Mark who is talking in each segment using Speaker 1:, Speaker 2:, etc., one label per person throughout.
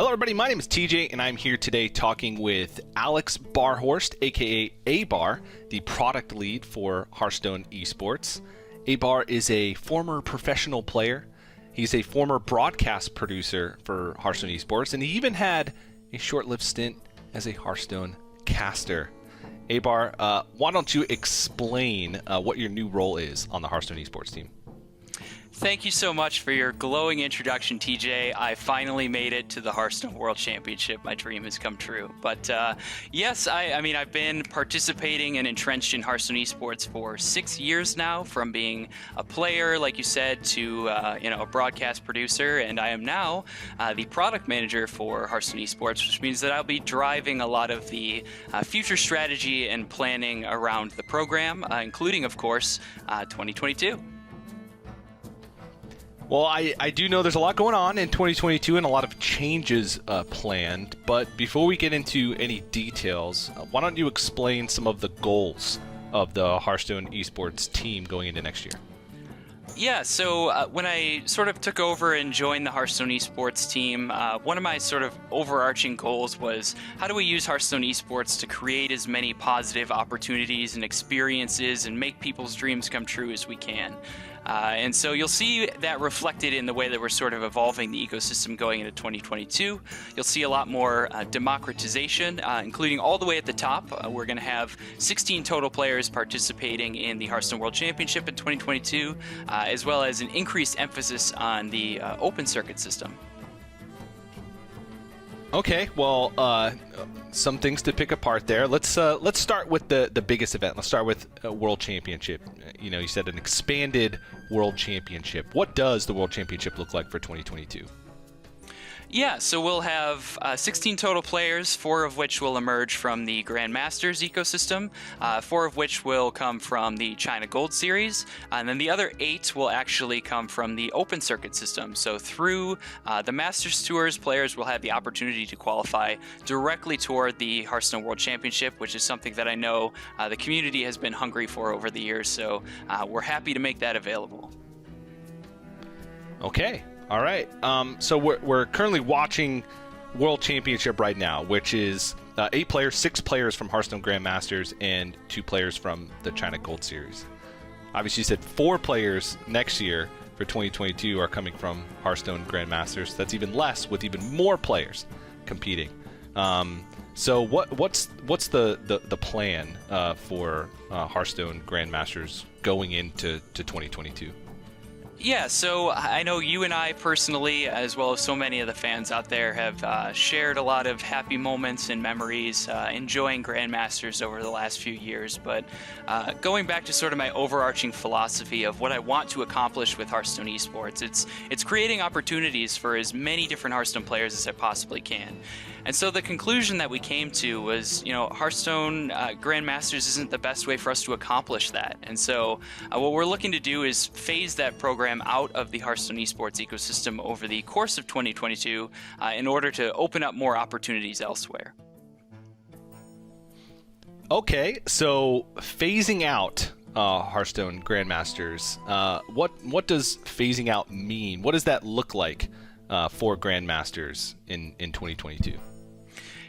Speaker 1: Hello everybody, my name is TJ and I'm here today talking with Alex Barhorst, aka Abar, the product lead for Hearthstone Esports. Abar is a former professional player. He's a former broadcast producer for Hearthstone Esports, and he even had a short-lived stint as a Hearthstone caster. Abar, why don't you explain what your new role is on the Hearthstone Esports team?
Speaker 2: Thank you so much for your glowing introduction, TJ. I finally made it to the Hearthstone World Championship. My dream has come true. But yes, I've been participating and entrenched in Hearthstone Esports for 6 years now, from being a player, like you said, to a broadcast producer, and I am now the product manager for Hearthstone Esports, which means that I'll be driving a lot of the future strategy and planning around the program, including, of course, 2022.
Speaker 1: Well, I do know there's a lot going on in 2022 and a lot of changes planned, but before we get into any details, why don't you explain some of the goals of the Hearthstone Esports team going into next year?
Speaker 2: Yeah, so when I sort of took over and joined the Hearthstone Esports team, one of my sort of overarching goals was, how do we use Hearthstone Esports to create as many positive opportunities and experiences and make people's dreams come true as we can? And so you'll see that reflected in the way that we're sort of evolving the ecosystem going into 2022. You'll see a lot more democratization, including all the way at the top. We're going to have 16 total players participating in the Hearthstone World Championship in 2022, as well as an increased emphasis on the open circuit system.
Speaker 1: Okay, well, some things to pick apart there. Let's start with the biggest event. Let's start with World Championship. You said an expanded World Championship. What does the World Championship look like for 2022?
Speaker 2: Yeah, so we'll have 16 total players, 4 of which will emerge from the Grandmasters ecosystem, 4 of which will come from the China Gold Series, and then the other 8 will actually come from the open circuit system. So through the Masters Tours, players will have the opportunity to qualify directly toward the Hearthstone World Championship, which is something that I know the community has been hungry for over the years, so we're happy to make that available.
Speaker 1: Okay. All right. So we're currently watching World Championship right now, which is 8 players, 6 players from Hearthstone Grandmasters, and 2 players from the China Gold Series. Obviously, you said 4 players next year for 2022 are coming from Hearthstone Grandmasters. That's even less, with even more players competing. So what's the plan for Hearthstone Grandmasters going into 2022?
Speaker 2: Yeah, so I know you and I personally, as well as so many of the fans out there, have shared a lot of happy moments and memories enjoying Grandmasters over the last few years. But going back to sort of my overarching philosophy of what I want to accomplish with Hearthstone Esports, it's creating opportunities for as many different Hearthstone players as I possibly can. And so the conclusion that we came to was, Hearthstone Grandmasters isn't the best way for us to accomplish that. And so what we're looking to do is phase that program out of the Hearthstone Esports ecosystem over the course of 2022 in order to open up more opportunities elsewhere.
Speaker 1: Okay, so phasing out Hearthstone Grandmasters, what does phasing out mean? What does that look like for Grandmasters in 2022?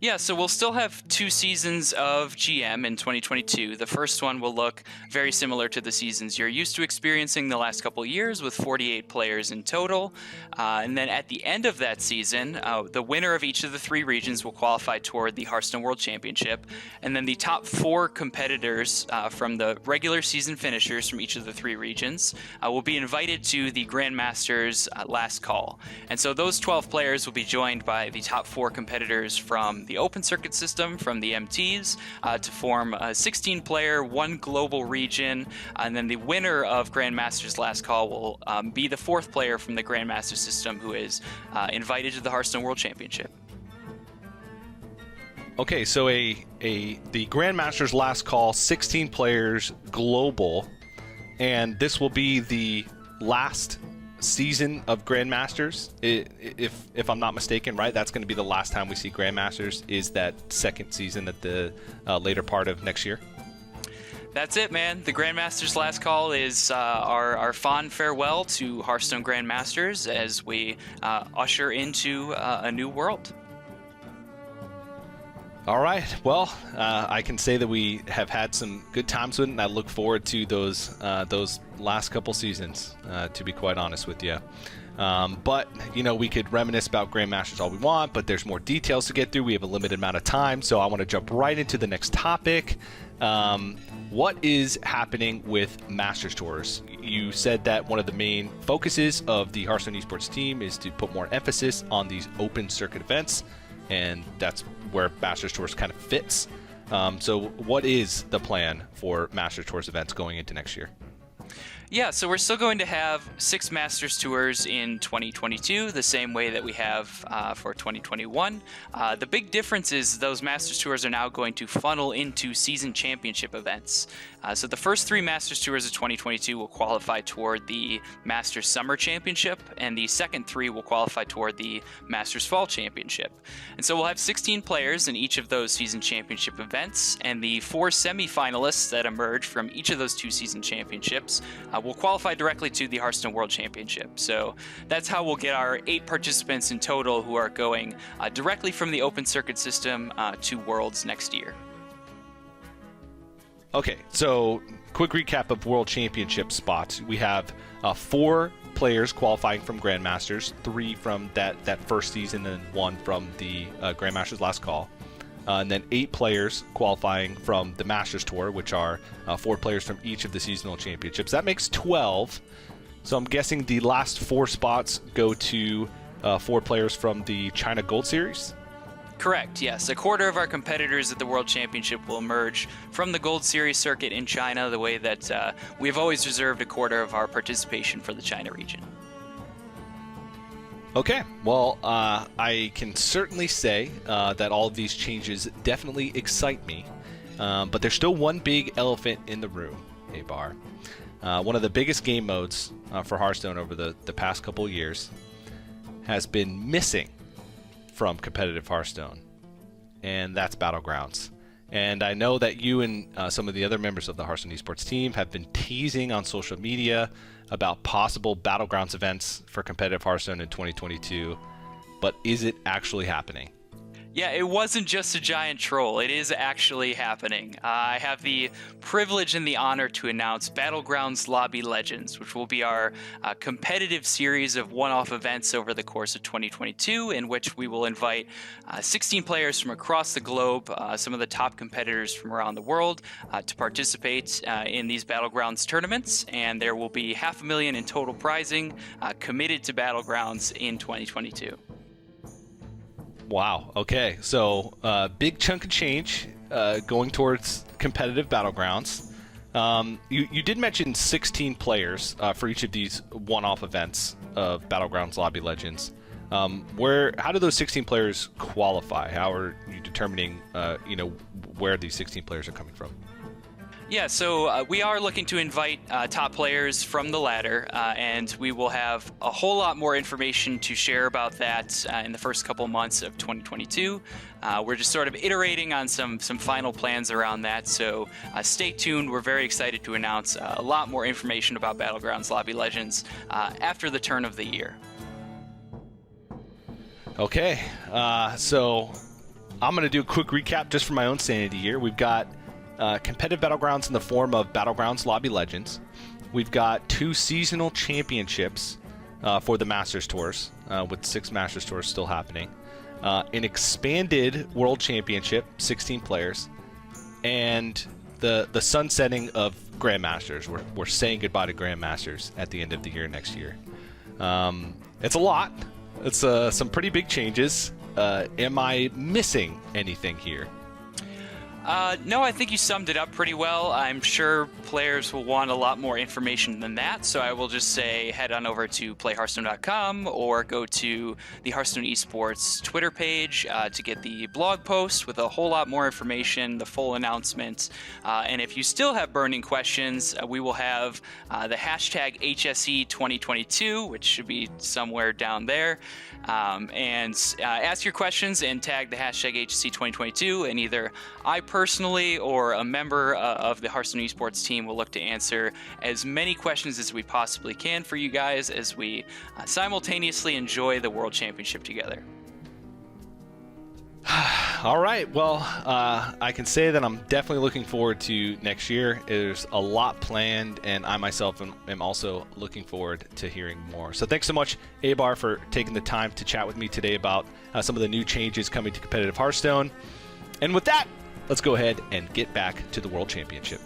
Speaker 2: Yeah, so we'll still have 2 seasons of GM in 2022. The first one will look very similar to the seasons you're used to experiencing the last couple of years, with 48 players in total. And then at the end of that season, the winner of each of the 3 regions will qualify toward the Hearthstone World Championship. And then the top 4 competitors from the regular season finishers from each of the 3 regions will be invited to the Grandmasters last call. And so those 12 players will be joined by the top 4 competitors from the open circuit system, from the MTs, to form a 16-player, 1 global region, and then the winner of Grandmasters Last Call will be the 4th player from the Grandmaster system who is invited to the Hearthstone World Championship.
Speaker 1: Okay, so the Grandmasters Last Call, 16 players, global, and this will be the last season of Grandmasters, if I'm not mistaken, right? That's going to be the last time we see Grandmasters, is that second season at the later part of next year?
Speaker 2: That's it, man. The Grandmasters Last Call is our fond farewell to Hearthstone Grandmasters as we usher into a new world.
Speaker 1: All right. Well, I can say that we have had some good times with it, and I look forward to those last couple seasons, to be quite honest with you. But, we could reminisce about Grandmasters all we want, but there's more details to get through. We have a limited amount of time, so I want to jump right into the next topic. What is happening with Masters Tours? You said that one of the main focuses of the Hearthstone Esports team is to put more emphasis on these open circuit events, and that's where Masters Tours kind of fits. So what is the plan for Masters Tours events going into next year?
Speaker 2: Yeah, so we're still going to have 6 Masters Tours in 2022, the same way that we have for 2021. The big difference is those Masters Tours are now going to funnel into season championship events. So the first 3 Masters Tours of 2022 will qualify toward the Masters Summer Championship, and the second 3 will qualify toward the Masters Fall Championship. And so we'll have 16 players in each of those season championship events, and the 4 semifinalists that emerge from each of those 2 season championships will qualify directly to the Hearthstone World Championship. So that's how we'll get our 8 participants in total who are going directly from the open circuit system to Worlds next year.
Speaker 1: Okay, so quick recap of World Championship spots. We have 4 players qualifying from Grandmasters, 3 from that first season and 1 from the Grandmasters Last Call. And then 8 players qualifying from the Masters Tour, which are 4 players from each of the seasonal championships. That makes 12. So I'm guessing the last 4 spots go to 4 players from the China Gold Series?
Speaker 2: Correct, yes. A quarter of our competitors at the World Championship will emerge from the Gold Series circuit in China, the way that we've always reserved a quarter of our participation for the China region.
Speaker 1: Okay, well, I can certainly say that all of these changes definitely excite me, but there's still one big elephant in the room, Abar. One of the biggest game modes for Hearthstone over the past couple of years has been missing from competitive Hearthstone, and that's Battlegrounds. And I know that you and some of the other members of the Hearthstone Esports team have been teasing on social media about possible Battlegrounds events for competitive Hearthstone in 2022, but is it actually happening?
Speaker 2: Yeah, it wasn't just a giant troll. It is actually happening. I have the privilege and the honor to announce Battlegrounds Lobby Legends, which will be our competitive series of one-off events over the course of 2022, in which we will invite 16 players from across the globe, some of the top competitors from around the world, to participate in these Battlegrounds tournaments, and there will be $500,000 in total prizing committed to Battlegrounds in 2022.
Speaker 1: Wow. Okay. So, big chunk of change going towards competitive Battlegrounds. You did mention 16 players for each of these one-off events of Battlegrounds Lobby Legends. How do those 16 players qualify? How are you determining, where these 16 players are coming from?
Speaker 2: Yeah, so we are looking to invite top players from the ladder, and we will have a whole lot more information to share about that in the first couple months of 2022. We're just sort of iterating on some final plans around that, so stay tuned. We're very excited to announce a lot more information about Battlegrounds Lobby Legends after the turn of the year.
Speaker 1: Okay, so I'm going to do a quick recap just for my own sanity here. We've got competitive Battlegrounds in the form of Battlegrounds Lobby Legends. We've got 2 seasonal championships for the Masters Tours, with 6 Masters Tours still happening. An expanded World Championship, 16 players, and the sunsetting of Grandmasters. We're saying goodbye to Grandmasters at the end of the year next year. It's a lot. It's some pretty big changes. Am I missing anything here?
Speaker 2: No, I think you summed it up pretty well. I'm sure players will want a lot more information than that, so I will just say head on over to playhearthstone.com or go to the Hearthstone Esports Twitter page to get the blog post with a whole lot more information, the full announcement. And if you still have burning questions, we will have the hashtag HSE2022, which should be somewhere down there. And ask your questions and tag the hashtag HSE2022, and either I personally or a member of the Hearthstone Esports team will look to answer as many questions as we possibly can for you guys as we simultaneously enjoy the World Championship together.
Speaker 1: All right. Well, I can say that I'm definitely looking forward to next year. There's a lot planned, and I myself am also looking forward to hearing more. So thanks so much, Abar, for taking the time to chat with me today about some of the new changes coming to competitive Hearthstone. And with that, let's go ahead and get back to the World Championship.